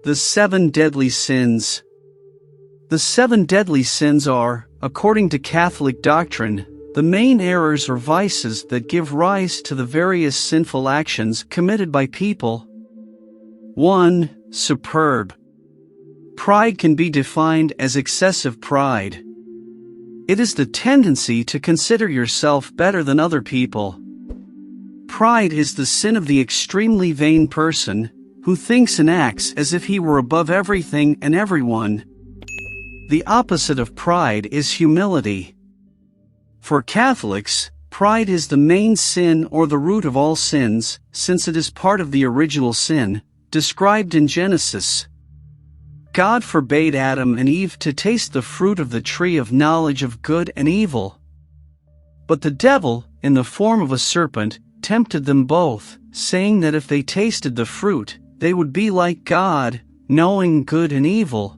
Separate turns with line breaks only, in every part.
The 7 deadly sins. The 7 deadly sins are, according to Catholic doctrine, the main errors or vices that give rise to the various sinful actions committed by people. 1. Superb. Pride can be defined as excessive pride. It is the tendency to consider yourself better than other people. Pride is the sin of the extremely vain person, who thinks and acts as if he were above everything and everyone. The opposite of pride is humility. For Catholics, pride is the main sin or the root of all sins, since it is part of the original sin, described in Genesis. God forbade Adam and Eve to taste the fruit of the tree of knowledge of good and evil. But the devil, in the form of a serpent, tempted them both, saying that if they tasted the fruit, they would be like God, knowing good and evil.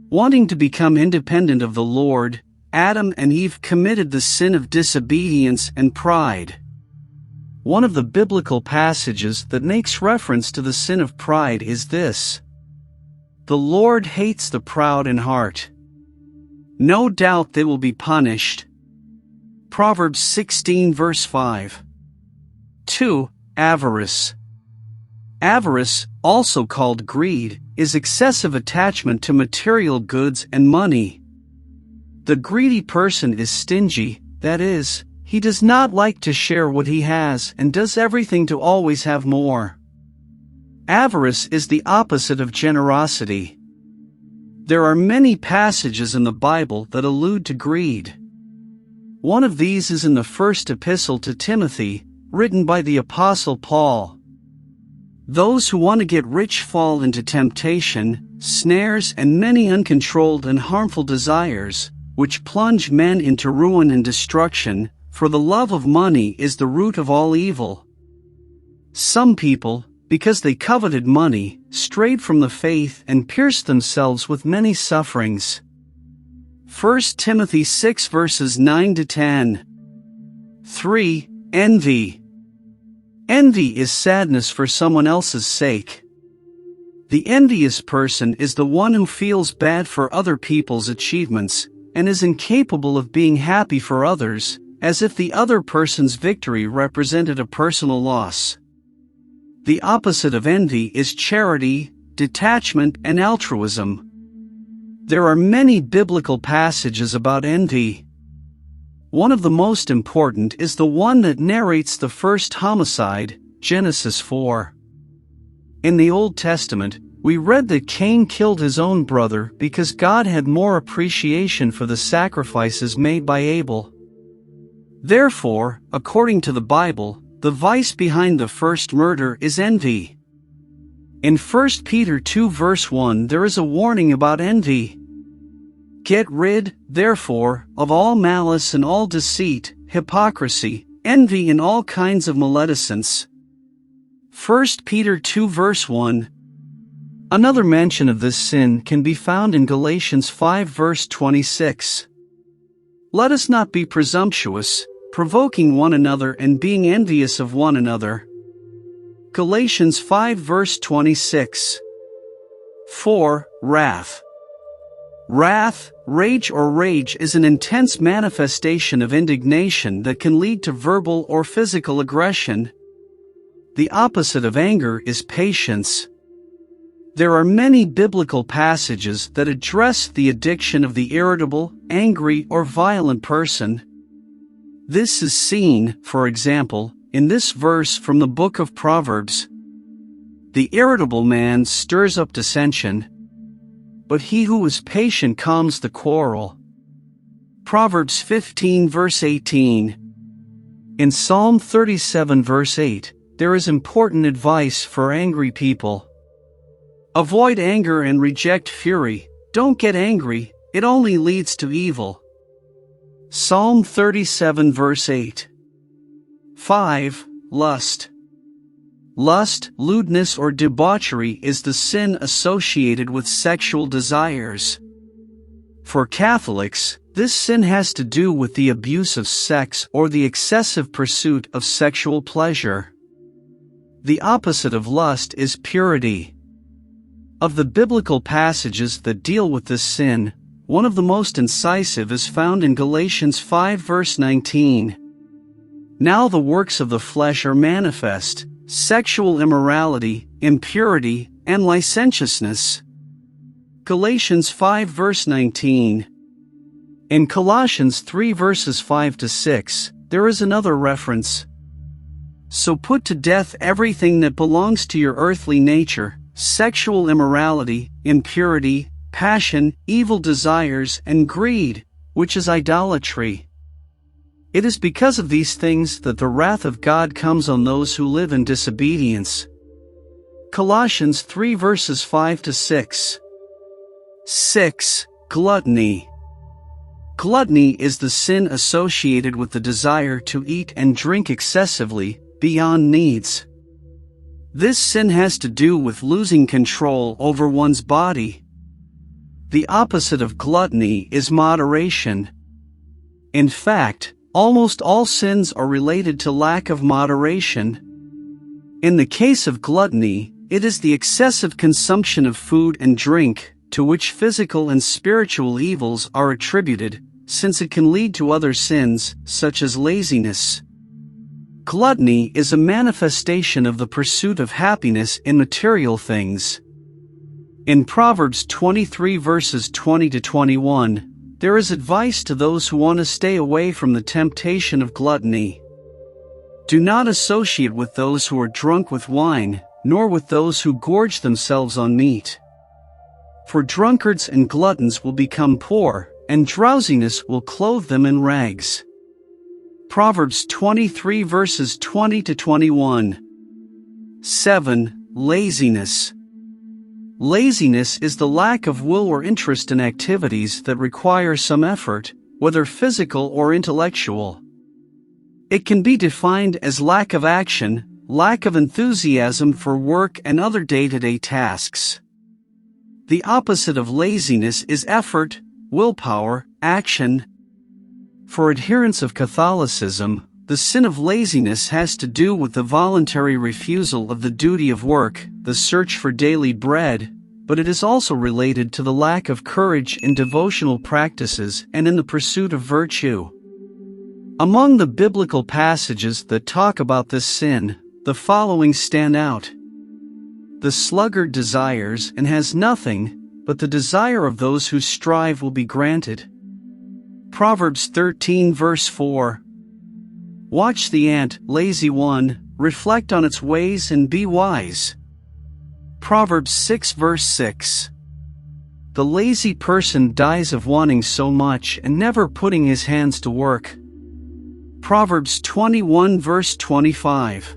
Wanting to become independent of the Lord, Adam and Eve committed the sin of disobedience and pride. One of the biblical passages that makes reference to the sin of pride is this: "The Lord hates the proud in heart." No doubt they will be punished. Proverbs 16 verse 5. 2. Avarice. Avarice, also called greed, is excessive attachment to material goods and money. The greedy person is stingy, that is, he does not like to share what he has and does everything to always have more. Avarice is the opposite of generosity. There are many passages in the Bible that allude to greed. One of these is in the first epistle to Timothy, written by the Apostle Paul. Those who want to get rich fall into temptation, snares, and many uncontrolled and harmful desires, which plunge men into ruin and destruction, for the love of money is the root of all evil. Some people, because they coveted money, strayed from the faith and pierced themselves with many sufferings. 1 Timothy 6 verses 9 to 10. 3. Envy. Envy is sadness for someone else's sake. The envious person is the one who feels bad for other people's achievements, and is incapable of being happy for others, as if the other person's victory represented a personal loss. The opposite of envy is charity, detachment, and altruism. There are many biblical passages about envy. One of the most important is the one that narrates the first homicide, Genesis 4. In the Old Testament, we read that Cain killed his own brother because God had more appreciation for the sacrifices made by Abel. Therefore, according to the Bible, the vice behind the first murder is envy. In 1 Peter 2 verse 1 there is a warning about envy. "Get rid, therefore, of all malice and all deceit, hypocrisy, envy and all kinds of maledience." 1 Peter 2 verse 1. Another mention of this sin can be found in Galatians 5 verse 26. "Let us not be presumptuous, provoking one another and being envious of one another." Galatians 5 verse 26. 4. Wrath. Wrath, rage is an intense manifestation of indignation that can lead to verbal or physical aggression. The opposite of anger is patience. There are many biblical passages that address the addiction of the irritable, angry, or violent person. This is seen, for example, in this verse from the book of Proverbs. "The irritable man stirs up dissension, but he who is patient calms the quarrel." Proverbs 15 verse 18. In Psalm 37 verse 8, there is important advice for angry people. "Avoid anger and reject fury. Don't get angry, it only leads to evil." Psalm 37 verse 8. 5. Lust. Lust, lewdness or debauchery is the sin associated with sexual desires. For Catholics, this sin has to do with the abuse of sex or the excessive pursuit of sexual pleasure. The opposite of lust is purity. Of the biblical passages that deal with this sin, one of the most incisive is found in Galatians 5 verse 19. Now the works of the flesh are manifest: sexual immorality, impurity, and licentiousness. Galatians 5 verse 19. In Colossians 3 verses 5 to 6, there is another reference. So put to death everything that belongs to your earthly nature: sexual immorality, impurity, passion, evil desires, and greed, which is idolatry. It is because of these things that the wrath of God comes on those who live in disobedience. Colossians 3 verses 5 to 6. 6. Gluttony. Gluttony is the sin associated with the desire to eat and drink excessively, beyond needs. This sin has to do with losing control over one's body. The opposite of gluttony is moderation. In fact, almost all sins are related to lack of moderation. In the case of gluttony, it is the excessive consumption of food and drink, to which physical and spiritual evils are attributed, since it can lead to other sins, such as laziness. Gluttony is a manifestation of the pursuit of happiness in material things. In Proverbs 23 verses 20 to 21, there is advice to those who want to stay away from the temptation of gluttony. Do not associate with those who are drunk with wine, nor with those who gorge themselves on meat. For drunkards and gluttons will become poor, and drowsiness will clothe them in rags. Proverbs 23 verses 20 to 21. 7. Laziness. Laziness is the lack of will or interest in activities that require some effort, whether physical or intellectual. It can be defined as lack of action, lack of enthusiasm for work and other day-to-day tasks. The opposite of laziness is effort, willpower, action. For adherents of Catholicism, the sin of laziness has to do with the voluntary refusal of the duty of work, the search for daily bread, but it is also related to the lack of courage in devotional practices and in the pursuit of virtue. Among the biblical passages that talk about this sin, the following stand out. The sluggard desires and has nothing, but the desire of those who strive will be granted. Proverbs 13 verse 4. Watch the ant, lazy one, reflect on its ways and be wise. Proverbs 6 verse 6. The lazy person dies of wanting so much and never putting his hands to work. Proverbs 21 verse 25.